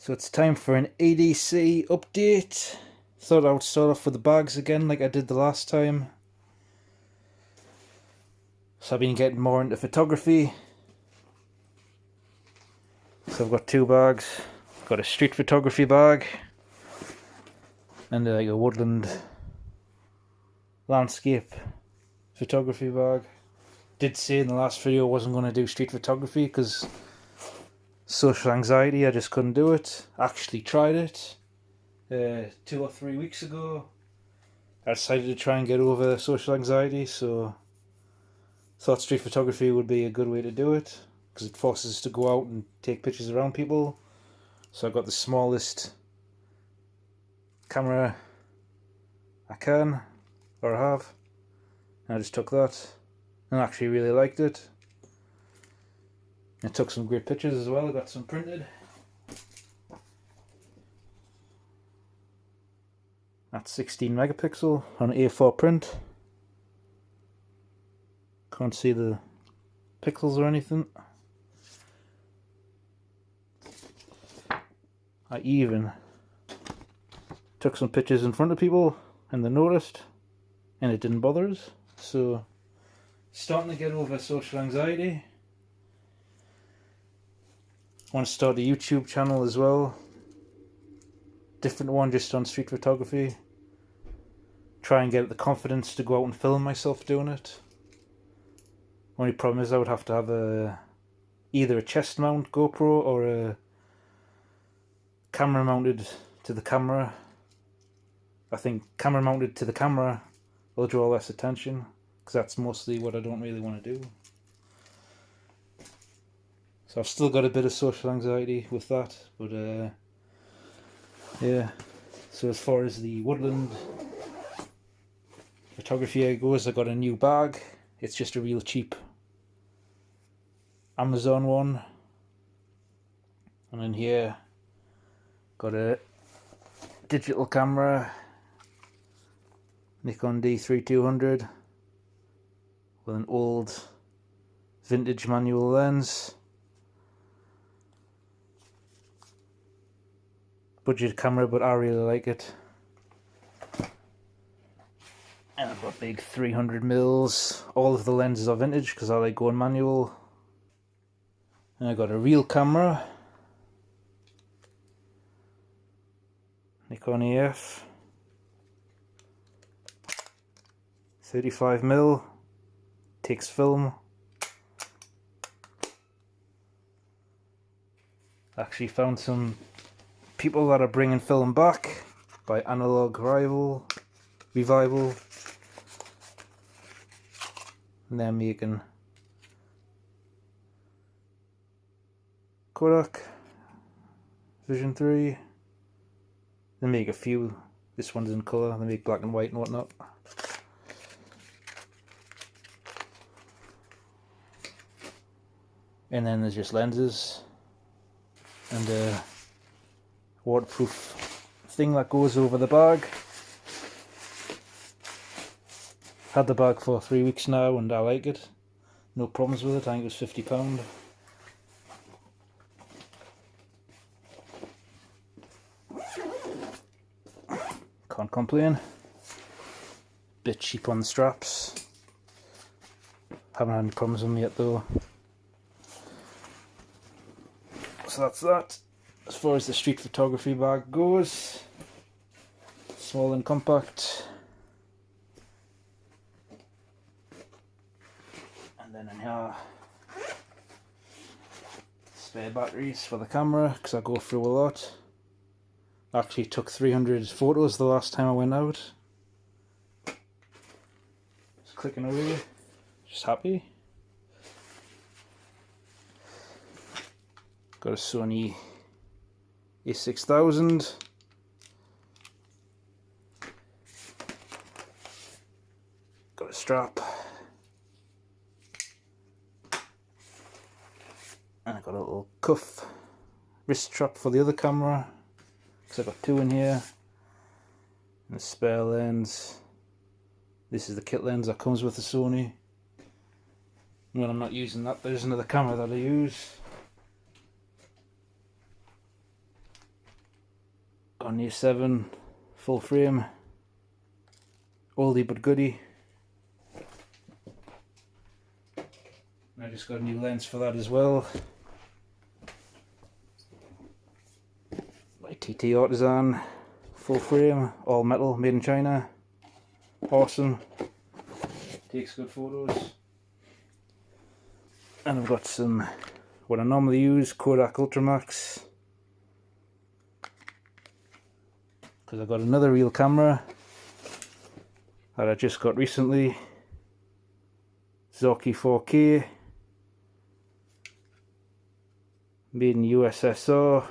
So it's time for an EDC update. Thought I would start off with the bags again like I did the last time. So I've been getting more into photography. So I've got two bags. I've got a street photography bag and like a woodland landscape photography bag. Did say in the last video I wasn't going to do street photography because social anxiety, I just couldn't do it. Actually tried it 2 or 3 weeks ago. I decided to try and get over social anxiety, so thought street photography would be a good way to do it because it forces us to go out and take pictures around people. So I got the smallest camera I can, or have, and I just took that and I actually really liked it. I took some great pictures as well. I got some printed. That's 16 megapixel on A4 print. Can't see the pixels or anything. I even took some pictures in front of people and they noticed and it didn't bother us. So starting to get over social anxiety. I want to start a YouTube channel as well. Different one just on street photography. Try and get the confidence to go out and film myself doing it. Only problem is I would have to have either a chest mount GoPro or a camera mounted to the camera. I think camera mounted to the camera will draw less attention because that's mostly what I don't really want to do. So I've still got a bit of social anxiety with that, but yeah. So as far as the woodland photography goes, I got a new bag. It's just a real cheap Amazon one. And in here, got a digital camera, Nikon D3200 with an old vintage manual lens. Budget camera, but I really like it. And I've got big 300mm. All of the lenses are vintage because I like going manual. And I got a real camera, Nikon EF, 35mm, takes film. Actually found some people that are bringing film back by Analog Revival. And they're making Kodak Vision 3. They make a few. This one's in colour. They make black and white and whatnot. And then there's just lenses and a waterproof thing that goes over the bag. Had the bag for 3 weeks now and I like it. No problems with it. I think it was £50. Can't complain. Bit cheap on the straps. Haven't had any problems with them yet though. So that's that. As far as the street photography bag goes, small and compact. And then in here, spare batteries for the camera because I go through a lot. I actually took 300 photos the last time I went out. Just clicking away, just happy. Got a Sony a6000. Got a strap. And I got a little cuff wrist strap for the other camera. Because I've got two in here. And a spare lens. This is the kit lens that comes with the Sony. And when I'm not using that, there's another camera that I use. on the A7 full frame, oldie but goodie. I just got a new lens for that as well. My TT Artisan full frame, all metal, made in China. Awesome. Takes good photos. And I've got some, what I normally use, Kodak Ultramax. Because I've got another real camera that I just got recently. Zorky 4K. Made in USSR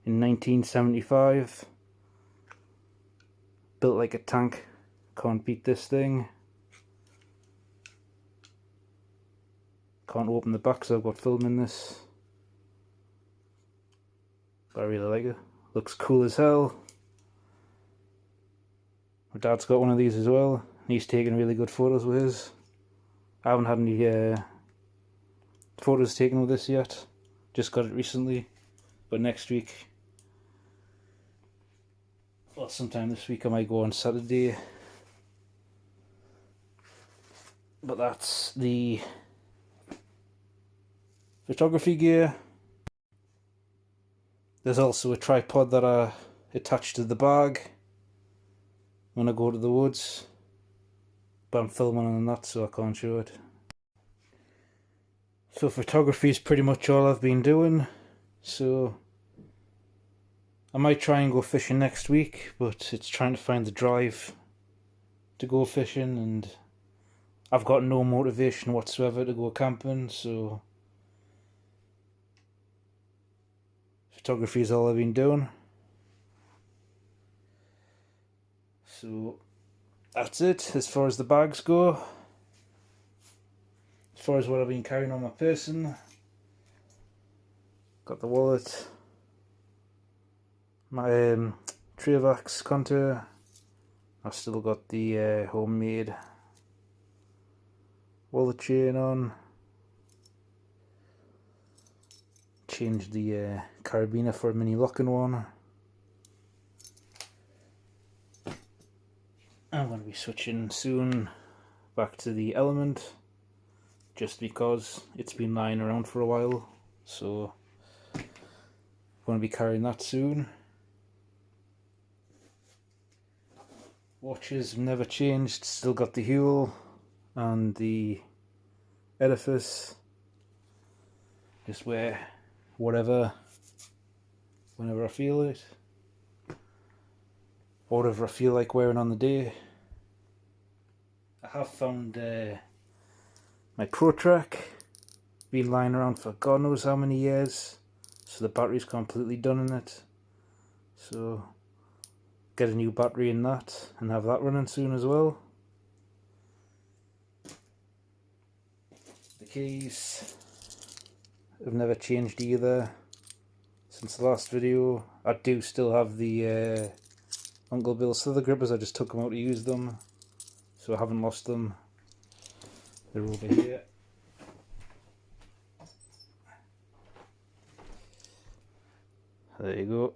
in 1975. Built like a tank. Can't beat this thing. Can't open the back, so I've got film in this. But I really like it. Looks cool as hell. My dad's got one of these as well. He's taking really good photos with his. I haven't had any photos taken with this yet. Just got it recently. But next week, well, sometime this week, I might go on Saturday. But that's the photography gear. There's also a tripod that I attach to the bag when I go to the woods, but I'm filming on that, so I can't show it. So photography is pretty much all I've been doing, so I might try and go fishing next week, but it's trying to find the drive to go fishing, and I've got no motivation whatsoever to go camping, so photography is all I've been doing. So that's it as far as the bags go. As far as what I've been carrying on my person, got the wallet, my Trivax Contour. I've still got the homemade wallet chain on. Changed the carabiner for a mini locking one. I'm going to be switching soon back to the Element, just because it's been lying around for a while, so I'm going to be carrying that soon. Watches have never changed, still got the Huel and the Edifice. Just wear whatever, whenever I feel it, or whatever I feel like wearing on the day. I have found my ProTrack, been lying around for God knows how many years, so the battery's completely done in it, so get a new battery in that and have that running soon as well. The keys have never changed either since the last video. I do still have the Uncle Bill Slither grippers, I just took them out to use them, so I haven't lost them. They're over here. There you go.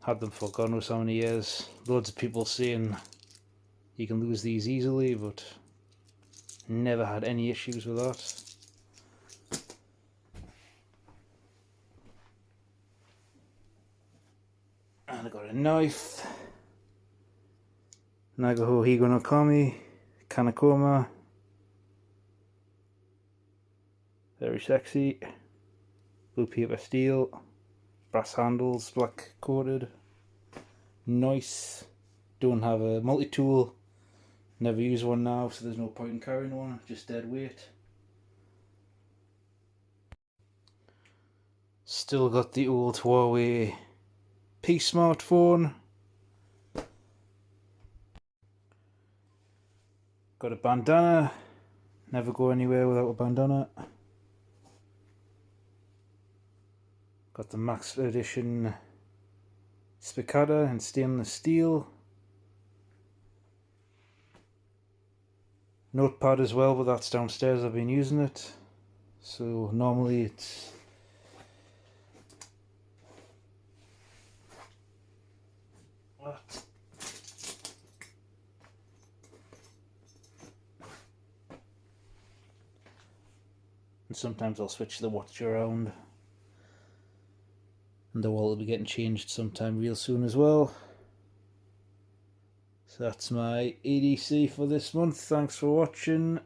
Had them for God knows how many years. Loads of people saying you can lose these easily, but never had any issues with that. And I got a knife. Nagaho Higo no Kami, Kanakoma. Very sexy. Blue paper steel. Brass handles, black coated. Nice. Don't have a multi-tool. Never use one now, so there's no point in carrying one. Just dead weight. Still got the old Huawei P smartphone. Got a bandana. Never go anywhere without a bandana. Got the Max Edition Spicata in stainless steel. Notepad as well, but that's downstairs. I've been using it. So normally it's what? And sometimes I'll switch the watch around. And the wall will be getting changed sometime real soon as well. So that's my EDC for this month. Thanks for watching.